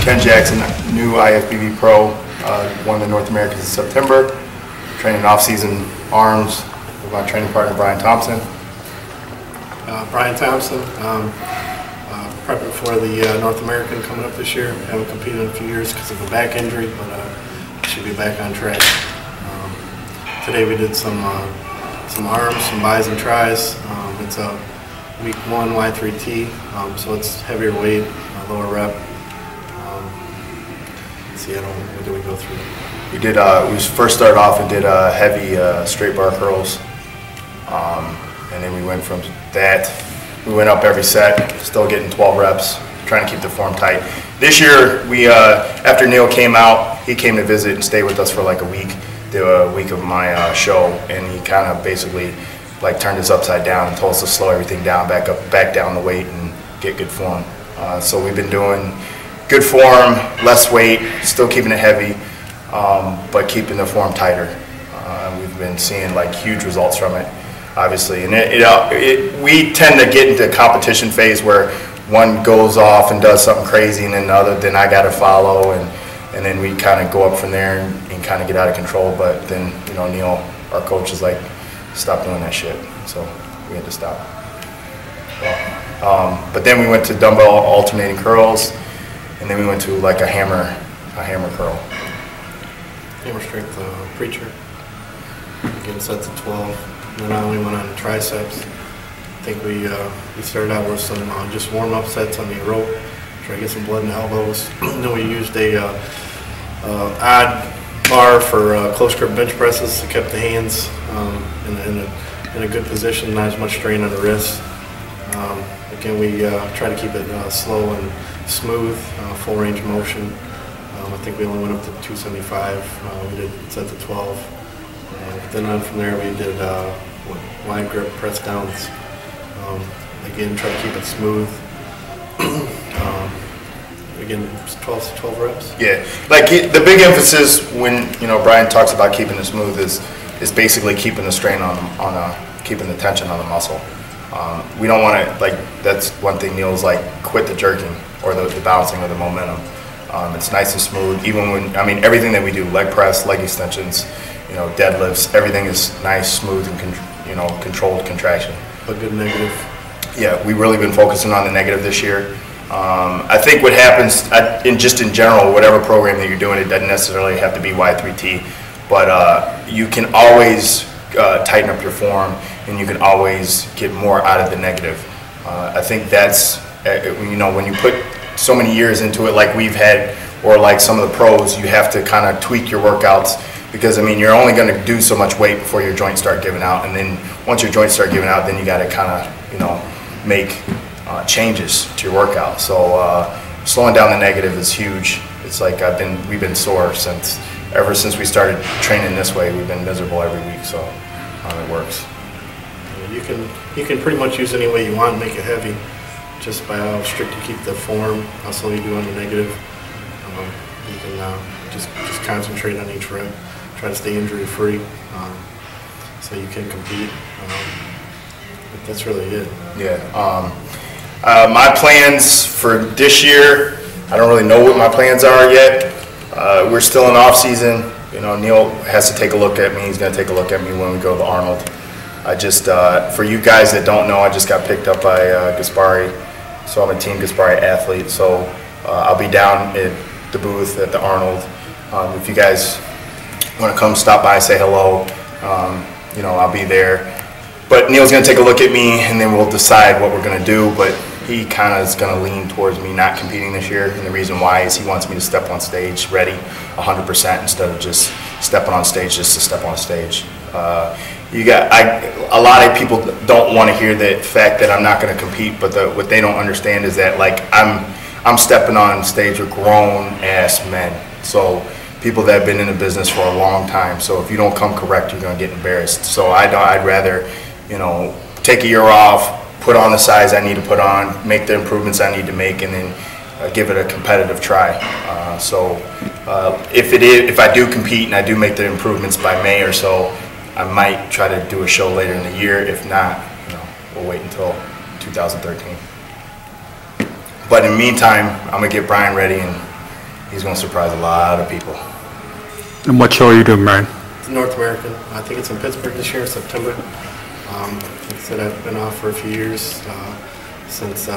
Ken Jackson, new IFBB Pro, won the North Americans in September. Training off-season arms with my training partner Brian Thompson. Brian Thompson, prepping for the North American coming up this year. Haven't competed in a few years because of a back injury, but should be back on track. Today we did some arms, some bis and tris. It's a week 1 Y3T, so it's heavier weight, lower rep. What did we go through? We did. We first started off and did heavy straight bar curls, and then we went from that. We went up every set, still getting 12 reps, trying to keep the form tight. This year, we after Neil came out, he came to visit and stay with us for like a week. Did a week of my show, and he kind of basically like turned us upside down and told us to slow everything down, back down the weight, and get good form. So we've been doing good form, less weight, still keeping it heavy, but keeping the form tighter. We've been seeing like huge results from it, obviously. And we tend to get into competition phase where one goes off and does something crazy, and then the other, then I got to follow, and then we kind of go up from there and kind of get out of control. But then, you know, Neil, our coach, is like, stop doing that shit. So we had to stop. But then we went to dumbbell alternating curls, and then we went to like a hammer curl. Hammer strength preacher. Again, sets of 12. And then we went on triceps. I think we started out with some just warm-up sets on the rope, try to get some blood in the elbows. Then we used a odd bar for close grip bench presses to keep the hands in a good position, not as much strain on the wrists. Again, we try to keep it slow and smooth, full range of motion. I think we only went up to 275. We did sets of 12. Then on from there, we did wide grip press downs. Again, try to keep it smooth. Again, 12 reps. Yeah, like the big emphasis when Brian talks about keeping it smooth is basically keeping the strain keeping the tension on the muscle. We don't want to, like, that's one thing Neil's like, quit the jerking or the bouncing or the momentum. It's nice and smooth. Even when, I mean, everything that we do, leg press, leg extensions, deadlifts, everything is nice, smooth, and controlled contraction. A good negative. Yeah, we've really been focusing on the negative this year. I think what happens, in general, whatever program that you're doing, it doesn't necessarily have to be Y3T, but you can always tighten up your form, and you can always get more out of the negative. I think that's, when you put so many years into it like we've had, or like some of the pros, you have to kind of tweak your workouts, because I mean, you're only going to do so much weight before your joints start giving out, and then once your joints start giving out, then you got to kind of, make changes to your workout. So slowing down the negative is huge. It's like we've been sore ever since we started training this way. We've been miserable every week, so it works. You can pretty much use any way you want and make it heavy, just by how strict you keep the form, how slow you do on the negative. You can just concentrate on each rep, try to stay injury free, so you can compete. But that's really it. Yeah. My plans for this year, I don't really know what my plans are yet. We're still in off season. Neil has to take a look at me. He's going to take a look at me when we go to the Arnold. I just, for you guys that don't know, I just got picked up by Gaspari. So I'm a Team Gaspari athlete. So I'll be down at the booth at the Arnold. If you guys want to come stop by, say hello, I'll be there. But Neil's going to take a look at me, and then we'll decide what we're going to do. But he kind of is going to lean towards me not competing this year. And the reason why is he wants me to step on stage ready 100% instead of just stepping on stage just to step on stage. A lot of people don't want to hear the fact that I'm not going to compete, but what they don't understand is that, like, I'm stepping on stage with grown-ass men. So people that have been in the business for a long time. So if you don't come correct, you're going to get embarrassed. So I'd rather, take a year off, put on the size I need to put on, make the improvements I need to make, and then give it a competitive try. If I do compete and I do make the improvements by May or so, I might try to do a show later in the year. If not, we'll wait until 2013. But in the meantime, I'm gonna get Brian ready and he's going to surprise a lot of people. And what show are you doing, Brian? It's North American. I think it's in Pittsburgh this year, September. Like I said, I've been off for a few years since